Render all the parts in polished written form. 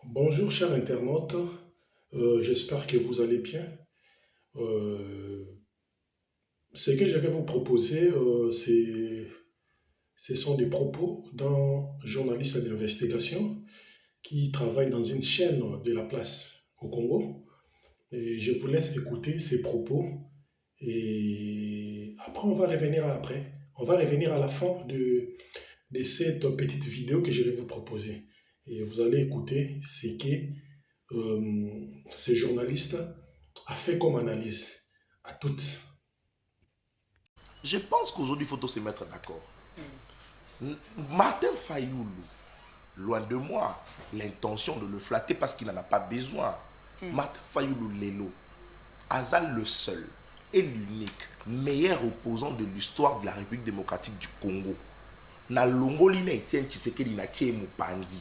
Bonjour chers internautes. J'espère que vous allez bien. Euh, Ce que je vais vous proposer, ce sont des propos d'un journaliste d'investigation qui travaille dans une chaîne de la place au Congo. Et je vous laisse écouter ces propos et après on va revenir après. On va revenir à la fin de cette petite vidéo que je vais vous proposer. Et vous allez écouter ce que ce journaliste a fait comme analyse à toutes. Je pense qu'aujourd'hui, il faut tous se mettre d'accord. Martin Fayoulou, loin de moi, l'intention de le flatter parce qu'il n'en a pas besoin. Martin Fayoulou Lelo, Azal le seul et l'unique meilleur opposant de l'histoire de la République démocratique du Congo. Na longoli na Etienne Tshisekedi na tie Mupandi.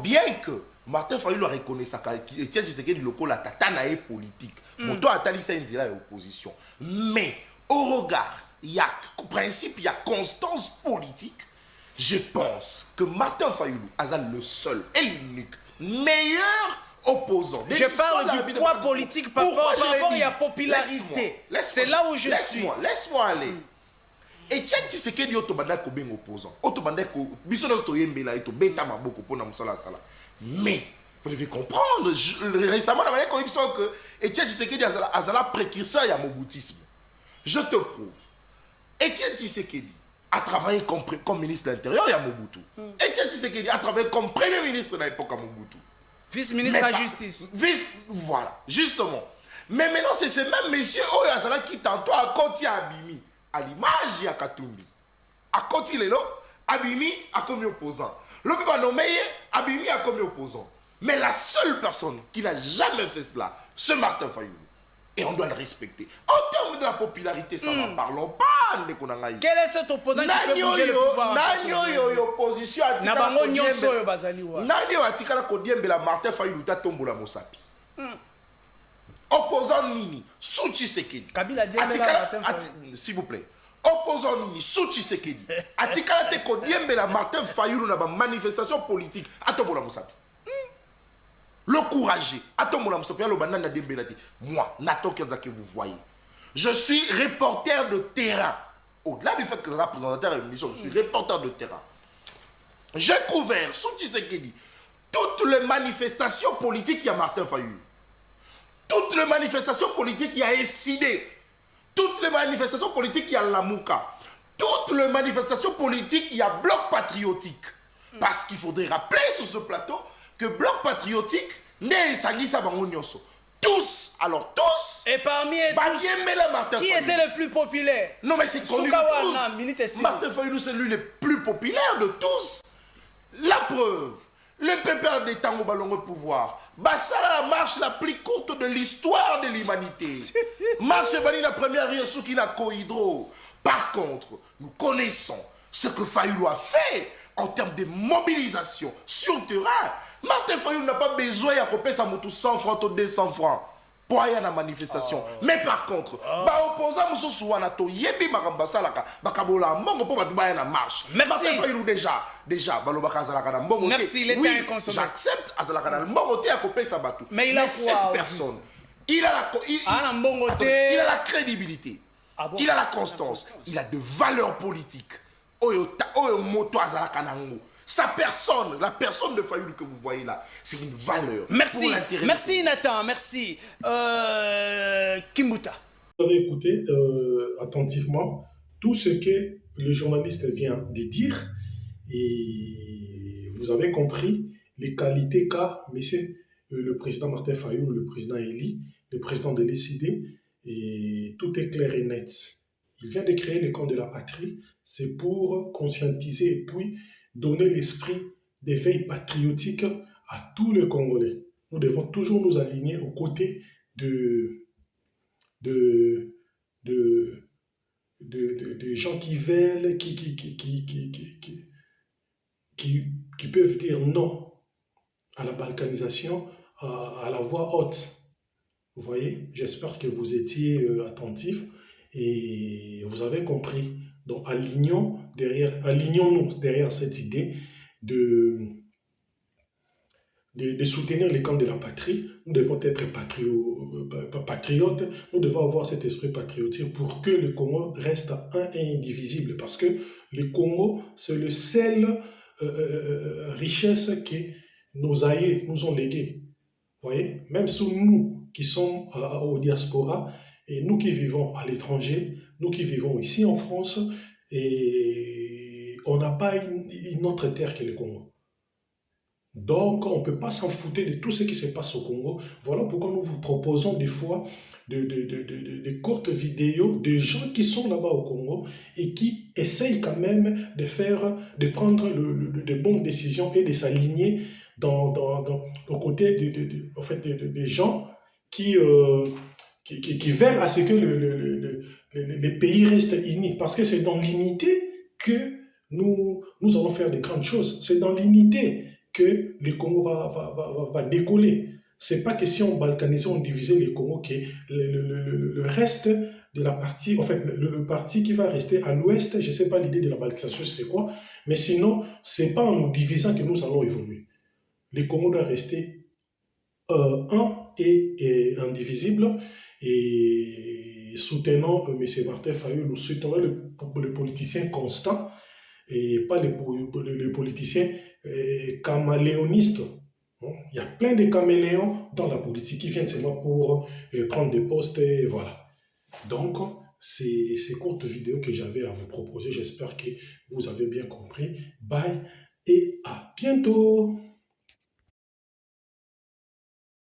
Bien que Martin Fayoulou reconnaît ça, Etienne Tshisekedi loko la tatana est politique. Moto atali ça indira opposition. Mais au regard, il y a principe, il y a constance politique. Je pense que Martin Fayoulou Azal le seul et l'unique meilleur opposant. Je parle du poids politique par rapport à la popularité. C'est là où je suis. Laisse-moi aller. Etienne Tshisekedi otobanda ko ben opposant. Otobanda ko biso na to yembela to beta maboko pona musala sala. Mais vous devez comprendre, récemment on a dit que Etienne Tshisekedi azala précurseur ya moboutisme. Je te prouve. Etienne Tshisekedi a travaillé comme ministre de l'Intérieur à Mobutu. Etienne Tshisekedi a travaillé comme premier ministre à l'époque à Mobutu. Vice-ministre de la Justice. Voilà, justement. Mais maintenant, c'est ce même monsieur Oyazala qui tantôt a Koti Abimi, à l'image de Katumbi. À Koti Lelo, Abimi a commis opposant. Le peuple a nommé Abimi a commis opposant. Mais la seule personne qui n'a jamais fait cela, c'est Martin Fayoulou. Et on doit le respecter. En termes de la popularité, ça n'en parlons pas. Quel est cet opposant qui peut bouger le pouvoir? Opposition à Martin Fayoulou tombola Mosapi. Opposant Nini, sous Tshisekedi. Kabila dit s'il vous plaît. Opposant Nini, sous Tshisekedi. Atikala te kodiembela Martin Fayoulou na ba manifestation politique à tombola Mosapi. Le courageux. Moi, Nathan Kenza que vous voyez, je suis reporter de terrain. Au-delà du fait que je suis représentateur d'émission, je suis reporter de terrain. J'ai couvert, sous Tshisekedi, toutes les manifestations politiques qu'il y a Martin Fayoulou. Toutes les manifestations politiques qu'il y a Essidé. Toutes les manifestations politiques qu'il y a Lamouka. Toutes les manifestations politiques qu'il y a Bloc Patriotique. Parce qu'il faudrait rappeler sur ce plateau que Bloc Patriotique n'est Sangisa Bangonyoso. Tous, alors tous. Et parmi eux tous, qui était le plus populaire? Non mais c'est connu de tous. Martin Fayoulou c'est lui le plus populaire de tous. La preuve, le pépère des Tango Ballon au pouvoir. Bassala la marche la plus courte de l'histoire de l'humanité. Marche Bali la première Ryosuki na Kohydro. Par contre, nous connaissons ce que Fayoulou a fait en termes de mobilisation sur le terrain. Martin Fayoulou n'a pas besoin de payer sa moto 100 francs ou 200 francs pour aller à la manifestation. Mais par contre, opposant Moussou Souana to yebi makambasa laka bakabola mbongo pour batubaya na marche. Martin Fayoulou déjà balobaka azalaka na mbongo. Merci, l'État est consommé. J'accepte azalaka na mbongo te à payer sa batou. Mais il a cette personne, il a la crédibilité. Il a la constance, il a de valeurs politiques. Oyo moto azalaka nango. Sa personne, la personne de Fayoulou que vous voyez là, c'est une valeur. Merci, merci Nathan, merci. Kimbuta. Vous avez écouté attentivement tout ce que le journaliste vient de dire et vous avez compris les qualités qu'a monsieur le président Martin Fayoulou, le président Eli, le président de l'ECD, et tout est clair et net. Il vient de créer le camp de la patrie, c'est pour conscientiser et puis donner l'esprit d'éveil patriotique à tous les Congolais. Nous devons toujours nous aligner aux côtés de gens qui veulent, qui peuvent dire non à la balkanisation, à la voix haute. Vous voyez, j'espère que vous étiez attentifs et vous avez compris. Donc, alignons-nous derrière cette idée de de soutenir les camps de la patrie. Nous devons être patriotes, nous devons avoir cet esprit patriotique pour que le Congo reste un et indivisible. Parce que le Congo, c'est le seul richesse que nos aïeux nous ont légué. Vous voyez, même sous nous qui sommes au diaspora, et nous qui vivons à l'étranger, nous qui vivons ici en France, et on n'a pas une autre terre que le Congo. Donc, on ne peut pas s'en foutre de tout ce qui se passe au Congo. Voilà pourquoi nous vous proposons des fois de courtes vidéos de gens qui sont là-bas au Congo et qui essayent quand même de prendre de bonnes décisions et de s'aligner aux côtés des gens qui veulent à ce que le pays reste uni. Parce que c'est dans l'unité que nous allons faire de grandes choses. C'est dans l'unité que le Congo va décoller. C'est pas que si on balkanisait, on divisait le Congo, que le reste de la partie, en fait, le parti qui va rester à l'ouest, je sais pas l'idée de la balkanisation, c'est quoi, mais sinon, c'est pas en nous divisant que nous allons évoluer. Le Congo doit rester un et indivisible, et soutenant M. Martin Fayulu, nous soutenons le politicien constant, et pas les politiciens caméléonistes. Il y a plein de caméléons dans la politique qui viennent seulement pour prendre des postes et voilà. Donc, c'est ces courtes vidéos que j'avais à vous proposer. J'espère que vous avez bien compris. Bye et à bientôt.